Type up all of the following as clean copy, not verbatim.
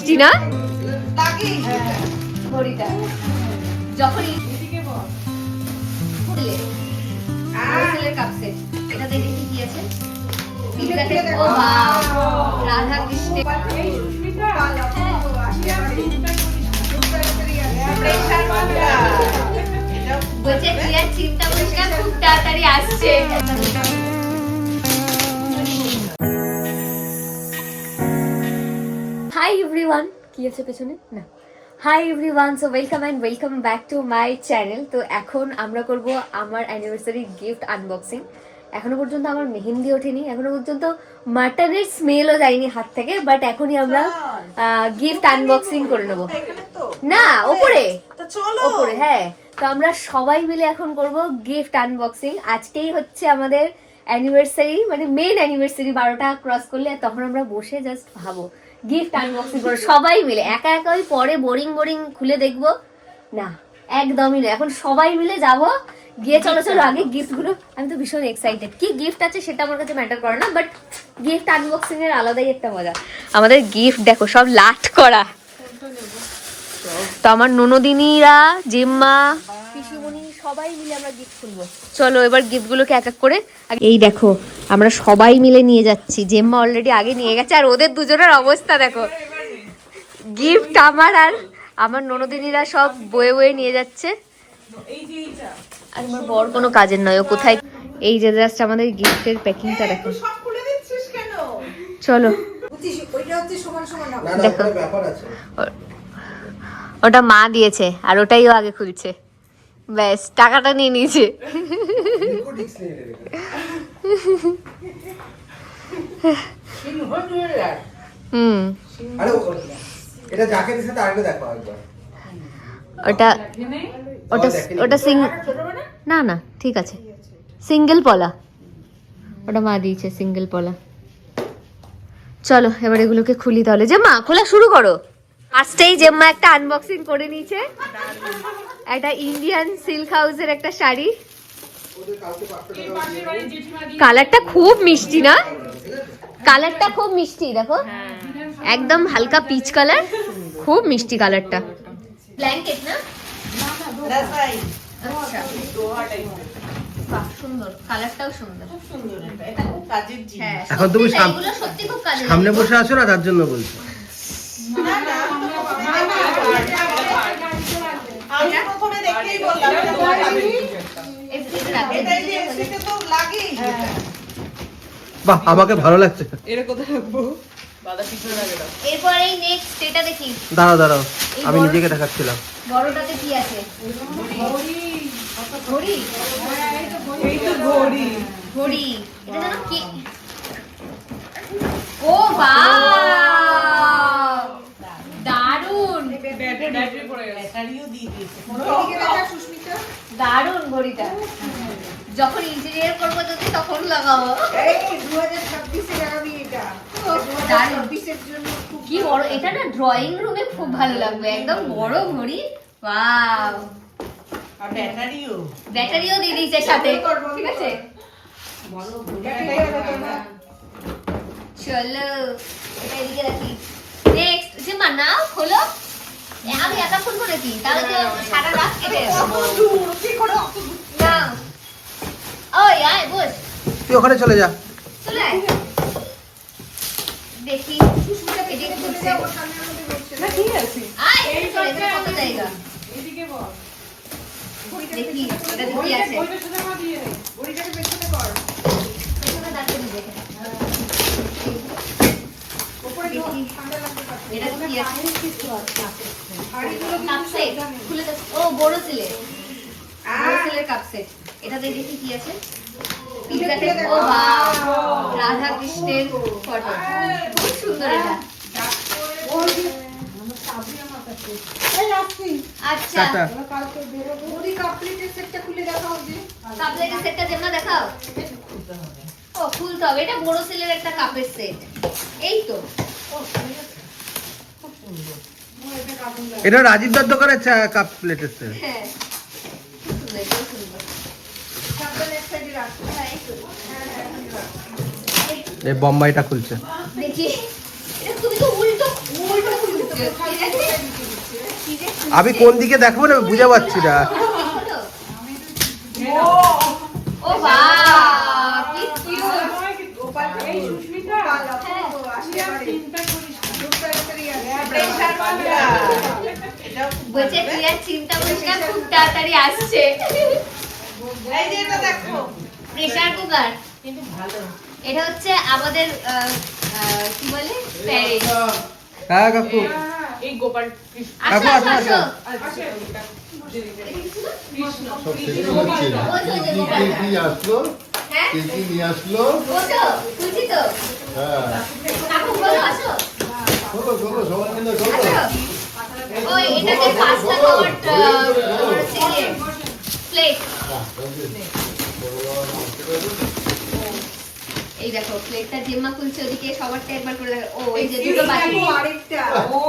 মিষ্টি না ঘড়িটা যখন কাপ সেট এটা দেখে কি আছে ও রাধা কৃষ্ণের বলছে প্রিয়া চিন্তা করিস না খুব তাড়াতাড়ি আসছে হাই এভরিওয়ান কি আছে পেছনে না hi everyone so welcome back to my channel. তো এখন আমরা করব আমার অ্যানিভার্সারি গিফট আনবক্সিং। এখনো পর্যন্ত আমার মেহেন্দি ওঠেনি, এখনো পর্যন্ত মাটনের স্মেলও যায়নি হাত থেকে, বাট এখনই আমরা গিফট আনবক্সিং করে নেব। না ওপরে ওপরে হ্যাঁ, তো আমরা সবাই মিলে এখন করব গিফট আনবক্সিং। আজকেই হচ্ছে আমাদের অ্যানিভার্সারি, মানে মেন অ্যানিভার্সারি 12টা ক্রস করলে, তখন আমরা বসে জাস্ট ভাবো গিফট আনবক্সিং করো সবাই মিলে। একা একা ওই পরে বোরিং খুলে দেখবো না, একদমই না। এখন সবাই মিলে যাব, গিয়ে চলো আগে গিফট গুলো। আমি তো ভীষণ এক্সাইটেড, কি গিফট আছে সেটা আমার কাছে ম্যাটার করে না, বাট গিফট আনবক্সিং এর আলাদাই একটা মজা। আমাদের গিফট দেখো সব লাট করা। তো আমার ননদিনীরা, জিম্মা, পিসুমণি সবাই মিলে আমরা গিফট খুলবো। চলো এবার গিফট গুলোকে এক এক করে, এই দেখো আমরা সবাই মিলে নিয়ে যাচ্ছি। জেম্মা অলরেডি আগে নিয়ে গেছে, আর ওদের দুজনের অবস্থা দেখো। গিফট আমার আর আমার ননদিনীরা সব বয়ে নিয়ে যাচ্ছে। আর আমার বর কোনো কাজের নয়, ও কোথায়। এই যে জাস্ট আমাদের গিফটের প্যাকিংটা দেখো। চলো দেখো, ওটা মা দিয়েছে আর ওটাই ও আগে খুলছে। ব্যাস টাকাটা নিয়ে নিয়েছে। না ঠিক আছে, সিঙ্গেল পলা, ওটা মা দিয়েছে সিঙ্গেল পলা। চলো এবার এগুলোকে খুলি তাহলে। যে মা খোলা শুরু করো। ফার্স্টেই জেম্মা একটা আনবক্সিং করে নিয়েছে, একটা ইন্ডিয়ান সিল্ক হাউসের একটা শাড়ি। কালারটা খুব মিষ্টি না, কালারটা খুব মিষ্টি দেখো, একদম হালকা পিচ কালার, খুব মিষ্টি কালারটা। ব্ল্যাঙ্কেট না, আচ্ছা সুন্দর, কালারটাও সুন্দর। এখন তুমি সামনে বসে আছো না, তার জন্য বলছি। বাহ, আমাকে ভালো লাগছে। এরপরে নেক্সট এটা দেখি। দাঁড়াও আমি নিজেকে দেখাচ্ছিলাম। বড়টাতে কি আছে? ঘড়ি। ঘড়ি এটা জানো কি? ও বাহ, দারুন দারুন ঘড়িটা। যখন ইঞ্জিনিয়ার করবো যদি তখন লাগাবো। কি বড় এটা না, ড্রয়িং রুমে খুব ভালো লাগবে, একদম বড় ঘড়ি। ওয়াও, ব্যাটারিও দিয়ে দিয়েছে সাথে, ঠিক আছে। চলো এটা এদিকে রাখি। নেক্সট যে মানা খোলো। আমি একা খুলবো নাকি? তাহলে তো সারা রাত কেটে যাবে। ওই আয় বস, তুই ওখানে চলে যা। চলে আয় দেখি। এদিকে খুলছে না, ঠিক আছে। আয় চলে যা, কত জায়গা এদিকে বল। দেখি এটা কি আছে। ওইটাকে পেছনে কর, পেছনে দাঁড় করে দেখে উপরে দেখি এটা কি আছে। কিছু আছে হাড়িগুলো কাপ সেট খুলে দাও। ও বড় সিলের কাপ সেট। এটা দেখি কি আছে। ও বাহ, রাধা কৃষ্ণের ফটো, খুব সুন্দর। এটা আচ্ছা, সেটটা জেম্মা দেখাও। ও খুলতে হবে, এটা বড় সেলের একটা কাপের সেট। এই তো এটা রাজীব দার দোকানের কাপ প্লেটের সেট। হ্যাঁ এই বোম্বাইটা খুলছে দেখি। এটা তুমি তো উল্টো খুলছো। আমি কোন দিকে দেখবো না বুঝে পাচ্ছি না। ও বাহ কি কিউট। বলছে প্রিয়ার চিন্তা করিস না, খুব তাড়াতাড়ি আসছে। প্রেসার কুকার এটা হচ্ছে আমাদের কি বলে প্যারেন্ট। হ্যাঁ কাকু, এই গোপাল আসো আসো আসো। সব সেটিং হচ্ছে না। কি আসলো? হ্যাঁ কি নিয়ে আসলো? বসো, খুশি তো? হ্যাঁ। কাকু বলো আসো চলো চলো সবাই মিলে চলো। আসো। ওই এটাতে পাস্তা খাওয়ার প্লেট। এই দেখো প্লেটটা জেম্মা খুলছে, ওদিকে সবারটা একবার করে দেখো। ও এই যে দুটো বাটি। ও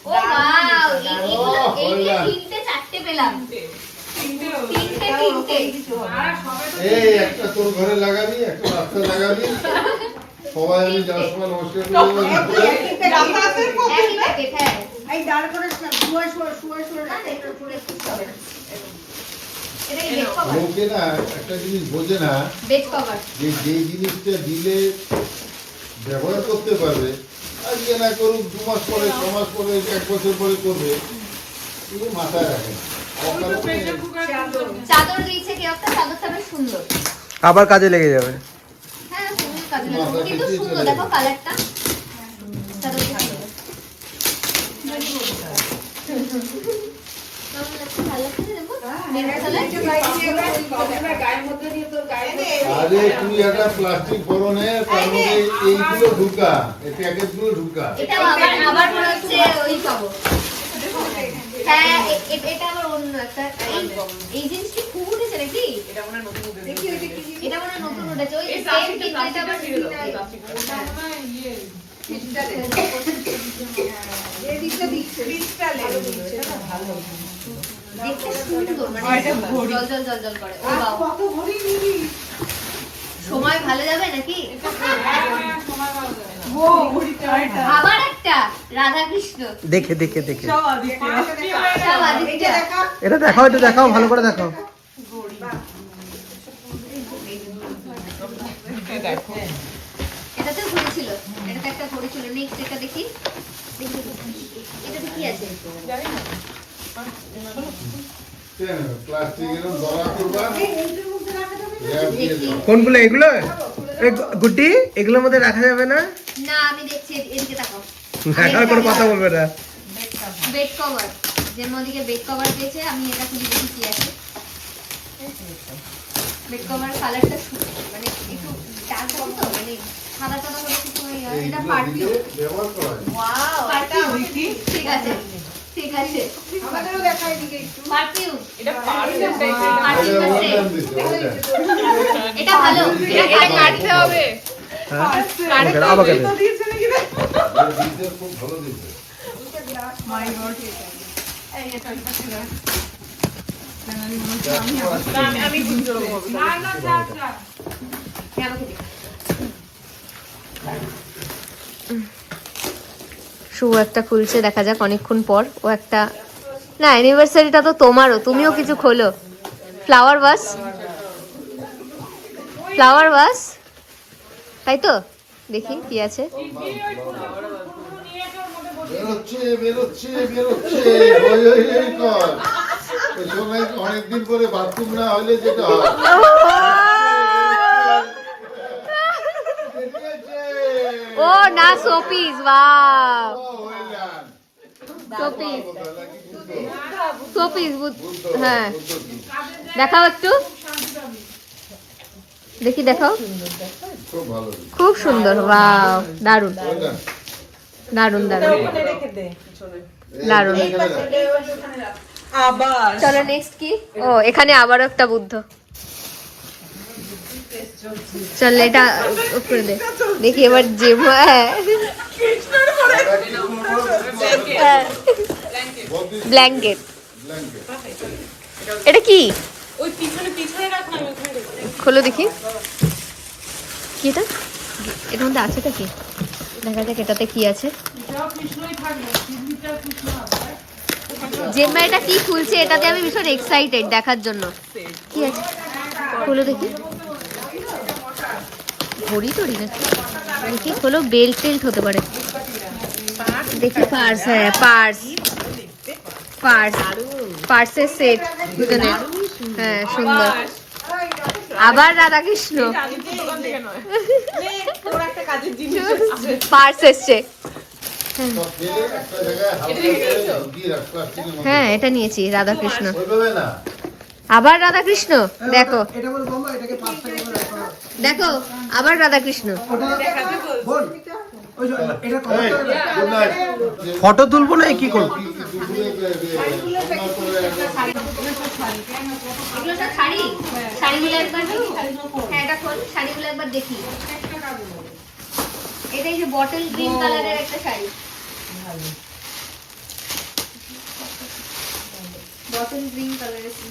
ওয়াও, এই দিয়ে তিনটে চারটে পেলাম। তিনটে। এই একটা তোর ঘরে লাগাবি, একটা রাস্তা লাগাবি। সবাই আমি যাওয়ার সময় নমস্কার করে একই প্যাকেট, হ্যাঁ। এই দাঁড় করে শুয়ে না, একটু পুরো একটু হবে না। এটা কি বেড কভার? লোকে না একটা জিনিস বোঝে না, বেড কভার। যে যেই জিনিসটা দিলে ব্যবহার করতে পারবে, আজকে না করুক 2 মাস পরে 6 মাস পরে 1 বছর পরে করবে, কিন্তু মাথায় রাখে না। চাদর দিয়েছে কেউ একটা, চাদরটা বেশ সুন্দর। আবার কাজে লেগে যাবে। হ্যাঁ খুবই কাজে লাগবে, কিন্তু সুন্দর দেখো কালারটা। চাদরটা সুন্দর। কেমন লাগছে? ভালো লাগছে না দেখো? Maroon colour. গায়ের মধ্যে দিয়ে তোর গায়ে আরে তুই একটা প্লাস্টিক বরণে তার মধ্যে এইগুলো ঢুকা, এই প্যাকেটগুলো ঢুকা। এটা আবার মনে হচ্ছে ওই পাবো। হ্যাঁ এটা আবার অন্য একটা। এই জিনিসটি খুব উঠেছে নাকি? এটা মনে হয় নতুন উঠেছে। এটা মনে হয় নতুন উঠেছে। ওই এই সেম প্লাস্টিকটা কিন্তু এটা আবার ছিল না, প্লাস্টিকটা। ওটা মনে হয় ইয়ে দেখতে সুন্দর, মানে জল করে। ও বাবা, কত ঘড়ি নিবি? সময় ভালো যাবে নাকি? সময় পাওয়া যাবে না। ও ঘড়িটা আবার একটা রাধা কৃষ্ণ। দেখে পাঁচটি হয়ে সব গেল। আদিত্য। দেখা এটা দেখাও, এটা দেখাও, ভালো করে দেখাও। এটাতেও ঘড়ি ছিল, এটাতে একটা ঘড়ি ছিল। নেক্সট এটা দেখি। এটাতে কি আছে? জানি না। প্লাস্টিকের দলা করবা, এইটার মধ্যে রাখা যাবে না? র্যাপ দিয়ে দেখি। দাও। কোনগুলো এগুলো? এই গুটি এগুলোর মধ্যে রাখা যাবে না? না আমি দেখছি, এদিকে তাকাও। দেখার কোনো কথা বলবে না। বেড কভার, যে মদিকে বেড কভার দিয়েছে। আমি এটা খুলে দেখি কি আছে। বেড কভার কালারটা মানে একটু ডার্ক হবে তো, মানে সাদা সাদা করে কিছু হয়। এটা এইগুলো দিলে পারফিউম। ব্যবহার করা যায়। পারফিউম। ঠিক আছে ঠিক আছে। আমাদেরও দেখা এদিকে একটু। পারফিউম। এটা পারফিউম টাইপের। ওটা পারফিউম ওর আছে। নাম দিতে, ওটা। এটা ভালো। এটা কাটতে হবে। হ্যাঁ, আমাকে দে। ওটা দিতে খুব ভালো দিতে। আমি বুঝতে পারবো। হ্যাঁ, আমাকে দে। শুভ একটা খুলছে, দেখা যাক অনেকক্ষণ পর। ও একটা, না অ্যানিভার্সারিটা তো তোমারও, তুমিও কিছু খোলো। ফ্লাওয়ার ভাস, ফ্লাওয়ার ভাস, তাই তো? দেখি কি আছে। বেরোচ্ছে বেরোচ্ছে বেরোচ্ছে, ওই ওই ওই কর। ওই সময় অনেকদিন পরে বাথরুম না হলে যেটা হয়। বেরিয়েছে। ও না, শোপিস। ওয়াও, ও, well done। শোপিস, নাকি বুদ্ধ? শোপিস। বুদ্ধ, হ্যাঁ, বুদ্ধ কি? দেখাও একটু, দেখি দেখাও। খুব ভালো। খুব সুন্দর। ওয়াও, দারুন Well done। দারুন দারুন দারুন। এখানে রাখ। আবার চলো নেক্সট কি? ও এখানে আবারও একটা বুদ্ধ। চল এটা উপরে দে, দেখি এবার যে ব্ল্যাঙ্কেট। Blanket। এটা কি? ওই পিছনে রাখ না, আমি ওখানে রেখে দিই। খোলো দেখি কি এটা। এর মধ্যে আছেটা কি? দেখা যাক এটাতে কি আছে। এটাও কৃষ্ণই থাকবে, সিঁদুরটা কৃষ্ণ হবে। জেম্মা এটা কি খুলছে, এটাতে আমি ভীষণ এক্সাইটেড দেখার জন্য। কি আছে খোলো দেখি। ঘড়ি টড়ি নাকি দেখি, খোলো। বেল্ট টেল্ট হতে পারে দেখি। পার্স, হ্যাঁ পার্স, পার্স, পার্সের সেট দুজনে। হ্যাঁ সুন্দর। আবার রাধাকৃষ্ণ রাজীবের দোকান থেকে নয়। ওর একটা কাজের জিনিস আছে। পার্স এসছে। সব ফেলে একটা জায়গায় হালকা করে ঢুকিয়ে রাখ, প্লাস্টিকের মধ্যে। হ্যাঁ এটা নিয়েছি, রাধাকৃষ্ণ। ওইভাবে না। আবার রাধাকৃষ্ণ, দেখো এটা বলে বম্বা, এটাকে 5 টাকা করে রাখো। দেখো আবার রাধাকৃষ্ণ। দেখাতে বল। বল ওই যে এটা কত এই, করে? good night। ফটো তুলবো না কি করব? কি দুপুরে সোনার করে একটা এগুলো সব শাড়ি, শাড়িগুলো একবার দেখি। হ্যাঁ এটা খোল, শাড়িগুলো একবার দেখি। এটা এই যে বটল গ্রিন কালারের একটা শাড়ি, বটল গ্রিন কালারের শাড়ি।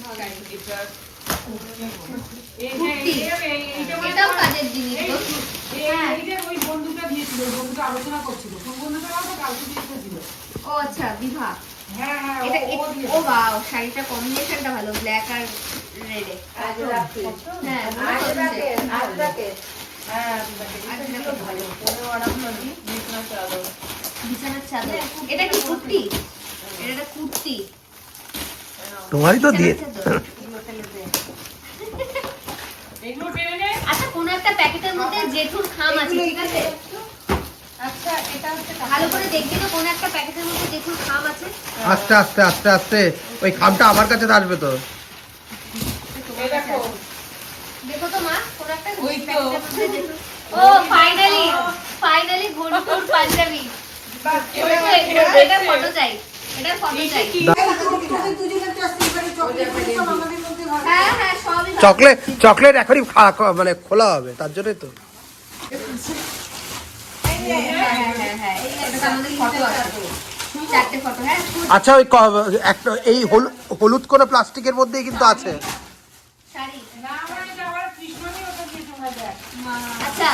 কুর্তি, এটাও কাজের জিনিস তো। হ্যাঁ। ওই বন্ধুটা দিয়েছিল, ওই বন্ধুটা আলোচনা করছিল, কোন বন্ধুটা আমাকে কালকে দিয়েছিল। ও আচ্ছা বিভা। হ্যাঁ হ্যাঁ, এটা ও দিয়েছিল। ও বাও, শাড়িটা কম্বিনেশনটা ভালো, ব্ল্যাক আর রেডে। হ্যাঁ বিছানার চাদর। এটা কি কুর্তি? এটা একটা কুর্তি। তোমারই তো দিয়ে। এগুলো টেনে নে। আচ্ছা কোন একটা প্যাকেটের মধ্যে জেঠুর খাম আছে, ঠিক আছে? আচ্ছা এটা হচ্ছে ভালো করে দেখবি তো, কোন একটা প্যাকেটের মধ্যে জেঠুর খাম আছে। আস্তে আস্তে আস্তে আস্তে ওই খামটা আমার কাছে আসবে তো। এই দেখো। দেখো তো মা, কোন একটা ওই তো। প্যাকেটের মধ্যে জেঠুর। ও ফাইনালি, ফাইনালি ঘন্টুর পাঞ্জাবি। এটা ফটো চাই, এটা ফটো চাই। হ্যাঁ হ্যাঁ সবই ভালো। চকলেট চকলেট এখনই মানে খোলা হবে, তার জন্যই তো। হ্যাঁ হ্যাঁ হ্যাঁ, এই একটা আমাদের ফটো আছে, 4টে ফটো। হ্যাঁ আচ্ছা ওই একটা এই হলুদ করে প্লাস্টিকের মধ্যেই কিন্তু আছে। শাড়ি। না আমার এটা আবার কৃষ্ণই ওটা দিয়ে শোনা যায়। আচ্ছা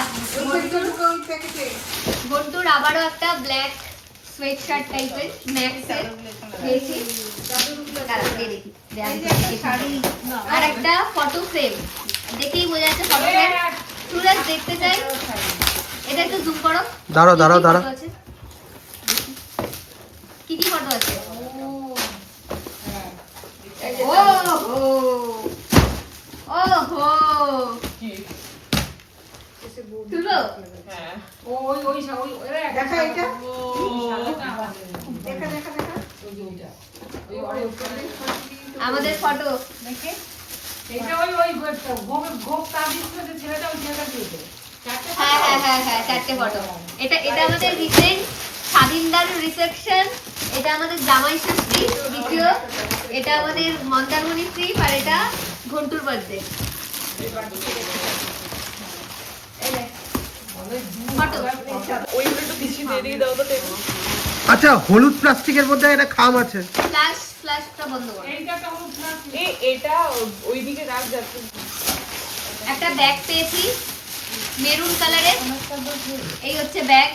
ঘন্টুর আবারও একটা ব্ল্যাক সোয়েট শার্ট টাইপের ম্যাক্সের দিয়েছি। দাঁড়া, দিয়ে দেখি। আর একটা ফটো ফ্রেম, দেখেই বোঝা যাচ্ছে ফটো ফ্রেম। সুরজ দেখতে চাই, এটা একটু জুম করো। দাঁড়াও, কি কি দাঁড়াও, photo দাঁড়াও। আছে? কি কি ফটো আছে? ও হো ও হো, তুলো। হ্যাঁ। ওই ওই ওই দেখা এটা। দেখা দেখা দেখা। আমাদের ফটো এটা ওই ওই গোপ তার দিচ্ছিল যে ছেলেটা, ওই ছেলেটা দিয়েছে। হ্যাঁ হ্যাঁ হ্যাঁ হ্যাঁ, 4টে ফটো। এটা এটা আমাদের রিসেন্ট স্বাধীনদার রিসেপশন, এটা আমাদের জামাই ষষ্ঠী দ্বিতীয়, এটা আমাদের মন্দারমণি ট্রিপ, আর এটা ঘন্টুর বার্থডে। ফটো ওইগুলো একটু পিছিয়ে দিয়ে দিয়ে দাও তো টেবিল। আচ্ছা হলুদ প্লাস্টিকের মধ্যে একটা খাম আছে। ফ্ল্যাশটা বন্ধ করো। এইটা তো হলো প্লাস্টিক। এটা ওইদিকে রাখ যাচ্ছে। একটা ব্যাগ পেয়েছি মেরুন কালারের, এই হচ্ছে ব্যাগ।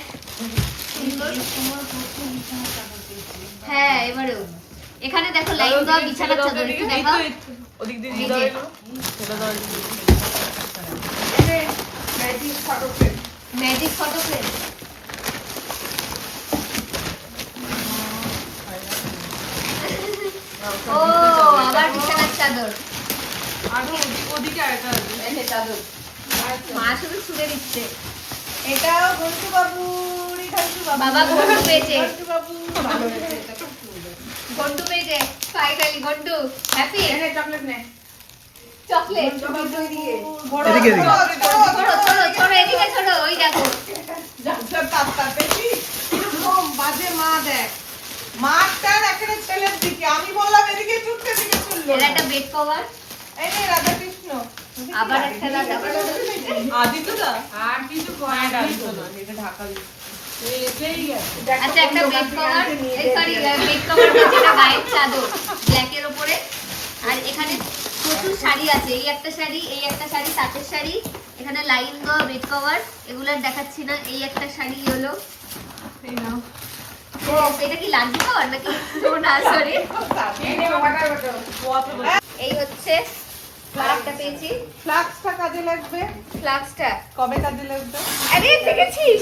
হ্যাঁ এবারেও এখানে দেখো লাইন দেওয়া বিছানার চাদর, একটু এই দেখাও। তো, ওদিক দিয়ে দিয়ে দাও এগুলো। সেটা দাও এদিকে। Magic photo frame. ও আবার বিছানার চাদর। আরো ওদিকে আরেকটা আছে। মা শুধু ছুড়ে দিচ্ছে। এটাও ঘন্টু বাবুরই, ঘন্টু বাবু। বাবা ঘন্টু পেয়েছে, ঘন্টু বাবু ভালো হয়েছে এটা। ঘন্টু পেয়েছে ফাইনালি। ঘন্টু হ্যাপি। এনে চকলেট নে। চকলেট এদিকে এদিকে। ছোড়ো ছোড়ো ছোড়ো, এদিকে ছোড়ো। ওই দেখো কিরকম বাজে মা দেখ। মাটার এখানে ছেলের দিকে, আমি বললাম এদিকে ছুটতে, দিকে ছুটলো এর একটা বেড কভার, এই নে রাধাকৃষ্ণ। আবার একটা আদিত্যদা? আর কিছু হ্যাঁ, এটা করার আদিত্য না, এটা ঢাকা দিচ্ছে। এসেই গেছে। আচ্ছা একটা বেড কভার, এই সরি বেড কভার বলছি, এটা গায়ের চাদর ব্ল্যাকের উপরে। আর এখানে প্রচুর শাড়ি আছে, এই একটা শাড়ি, এই একটা শাড়ি, তাঁতের শাড়ি, এখানে লাইন দেওয়া বেড কভার, এগুলো আর দেখাচ্ছি না। এই একটা শাড়ি হলো, এটা কি লাঞ্চ কভার নাকি? না সরি, এই হচ্ছে ফ্লাক্সটা পেয়েছি। ফ্লাক্সটা কাজে লাগবে। ফ্লাক্সটা কবে কাজে লাগবে? আরে দেখেছিস,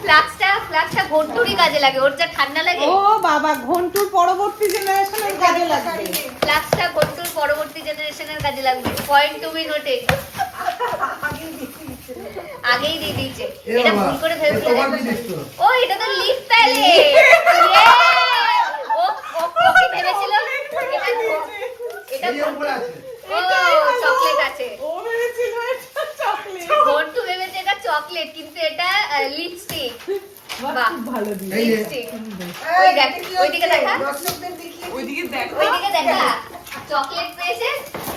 ফ্লাক্সটা ঘন্টুরই কাজে লাগে, ওর যা ঠান্ডা লাগে। ও বাবা, ঘন্টুর পরবর্তী জেনারেশনের কাজে লাগবে। ফ্লাক্সটা ঘন্টুর পরবর্তী জেনারেশনের কাজে লাগবে। Point to be noted. আগেই দিয়ে দিয়েছে। এটা ভুল করে ফেলছিলাম। ও এটা তো লিপ প্যালেট। ও কি ভেবেছিল এটা ও চকলেট আছে। ও ভেবেছিল এটা চকলেট। ঘন্টু ভেবেছে এটা চকলেট, কিন্তু এটা লিপস্টিক। বাহ, ভালো দিন। লিপস্টিক। ওই দেখ, ওইদিকে দেখা, ওইদিকে দেখো। ওইদিকে দেখা। চকলেট পেয়েছে,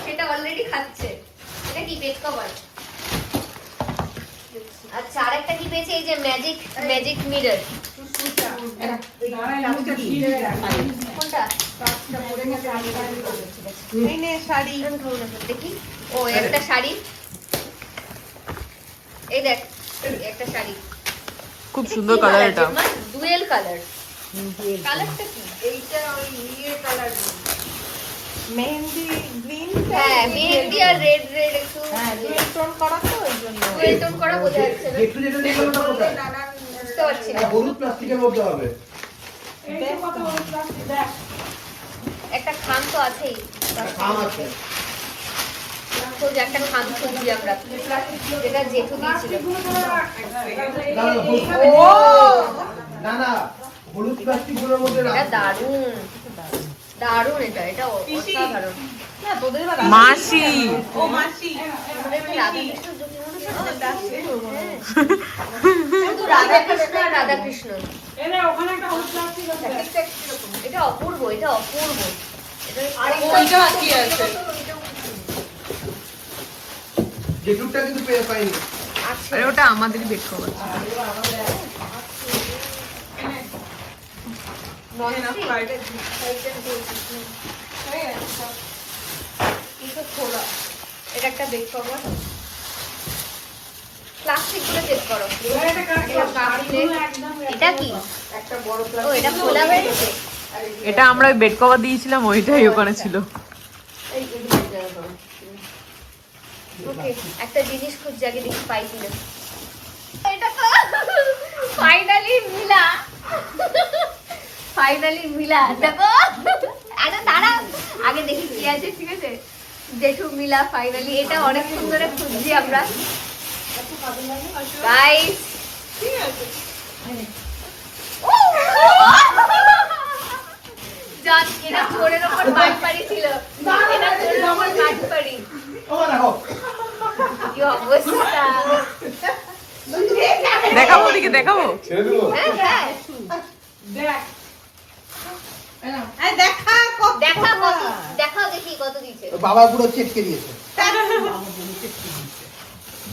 সেটা অলরেডি খাচ্ছে। এটা কি বেড কভার? আচ্ছা, আরেকটা কি পেয়েছে? এই যে ম্যাজিক মিরর। কোনটা? এই নে শাড়ি। দেখি। ও একটা শাড়ি, এই দেখ একটা শাড়ি, খুব সুন্দর কালার এটা। Dual colour. কালারটা কি? এইটা ওই ইয়ে কালার, মেহেন্দি গ্রিন। হ্যাঁ, মেহেন্দি আর রেড একটু হ্যাঁ, ডুয়েল টোন করা তো ওই জন্য। ডুয়েল টোন করা বোঝা যাচ্ছে না, একটু যেটা দেখো ওটা কোথায়? বুঝতে পারছি না। হলুদ প্লাস্টিকের মধ্যে হবে। একটা খাম তো আছেই, খাম আছে। তো যে একটা খাম খুঁজছি আমরা, যেটা জেঠু দিয়েছিল। ও না না, হলুদ প্লাস্টিক গুলোর মধ্যে এটা রাখো। দারুণ দারুণ, এটা অসাধারণ। মাসি ও মাসি। রাধাকৃষ্ণ এটা অপূর্ব, এটা অপূর্ব। ওইটা বাকি আছে। জেঠুরটা কিন্তু পাইনি। আচ্ছা, আরে ওটা আমাদেরই বেড কভার। এটা একটা বেড কভার। প্লাস্টিক গুলো চেক করো। এটা কি? ও এটা খোলা হয়ে গেছে। এটা আমরা ওই বেড কভার দিয়েছিলাম, ওইটাই ওখানে ছিল। ওকে, একটা জিনিস খুঁজছি, আগে দেখি পাই কিনা। এটা তো ফাইনালি মিলা, দেখো। আরে দাঁড়া, আগে দেখি কি আছে, ঠিক আছে? জেঠু মিলা ফাইনালি। এটা অনেকক্ষণ ধরে খুঁজছি আমরা, গাইস। ঠিক আছে। জান, এটা চোরের ওপর বাটপাড়ি ছিল। এটা চোরের ওপর বাটপাড়ি। ও দেখো। কি অবস্থা! দেখাবো ওদিকে, দেখাবো। ছেড়ে দেবো? হ্যাঁ হ্যাঁ, দেখ। এই দেখা কত। দেখাও দেখি কত দিচ্ছে। বাবা পুরো চেটকে দিয়েছে।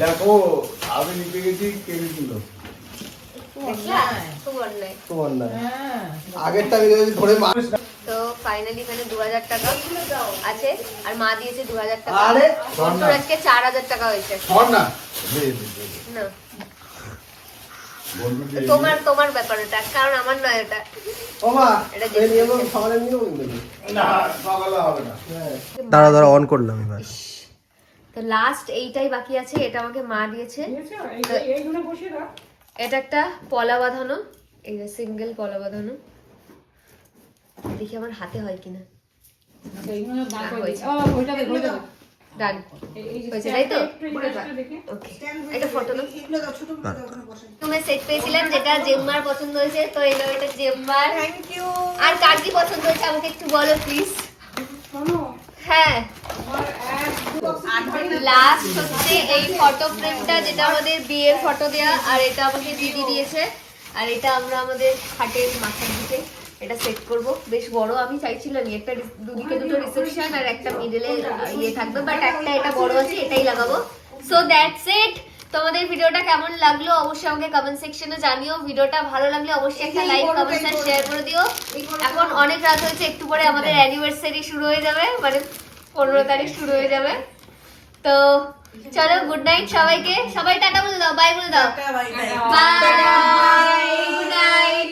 দেখো, আমি নিতে গেছি, কেড়ে দিল। দেখলা? খুব অন্যায়। তোমার না। আগেরটা আমি যদি ধরে মার। তো ফাইনালি এখানে 2000 টাকা আছে, আর মা দিয়েছে 2000 টাকা। আরে, বন্ধুর আজকে 4000 টাকা হয়েছে। ধর না। না, বন্ধু তো তোমার ব্যাপার এটা, কারণ আমার নয় এটা। ও মা, এটা এই নিয়ম সকালে নিয়ম কিন্তু। না, সকালে হবে না। দাঁড়া অন করলাম এবার। তো লাস্ট এইটাই বাকি আছে, এটা আমাকে মা দিয়েছে। এটা একটা পলা বাঁধানো, এই যে সিঙ্গেল পলা বাঁধানো। দেখি আমার হাতে হয় কিনা। ডান হয়েছে, তাই তো? ওকে, এটা ফটো দাও। তুমি সেট পেয়েছিলেন, যেটা জেম্মার পছন্দ হয়েছে, তো এলো এটা জেম্মার। Thank you. আর কার কি পছন্দ হয়েছে আমাকে একটু বলো প্লিজ। হ্যাঁ, লাস্ট হচ্ছে এই ফটো ফ্রেমটা, যেটা আমাদের বিয়ের ফটো দেয়া, আর এটা আমাকে দিদি দিয়েছে। আর এটা আমরা আমাদের খাটের মাথার দিকে এটা সেট করব। বেশ বড় আমি চাইছিলাম, একটা দুদিকে দুটো রিসেপশন আর একটা মিডলে ইয়ে থাকবে, বাট একটা এটা বড় আছে, এটাই লাগাবো। So that's it. তোমাদের ভিডিওটা কেমন লাগলো অবশ্যই আমাকে কমেন্ট সেকশনে জানিও। ভিডিওটা ভালো লাগলে অবশ্যই একটা লাইক, কমেন্ট আর শেয়ার করে দিও। এখন অনেক রাত হয়েছে, একটু পরে আমাদের অ্যানিভার্সারি শুরু হয়ে যাবে, মানে 15 তারিখ শুরু হয়ে যাবে। তো চলো গুড নাইট সবাইকে, সবাই টাটা বলে দাও, বাই বলে দাও, টাটা, bye bye. Bye, good night.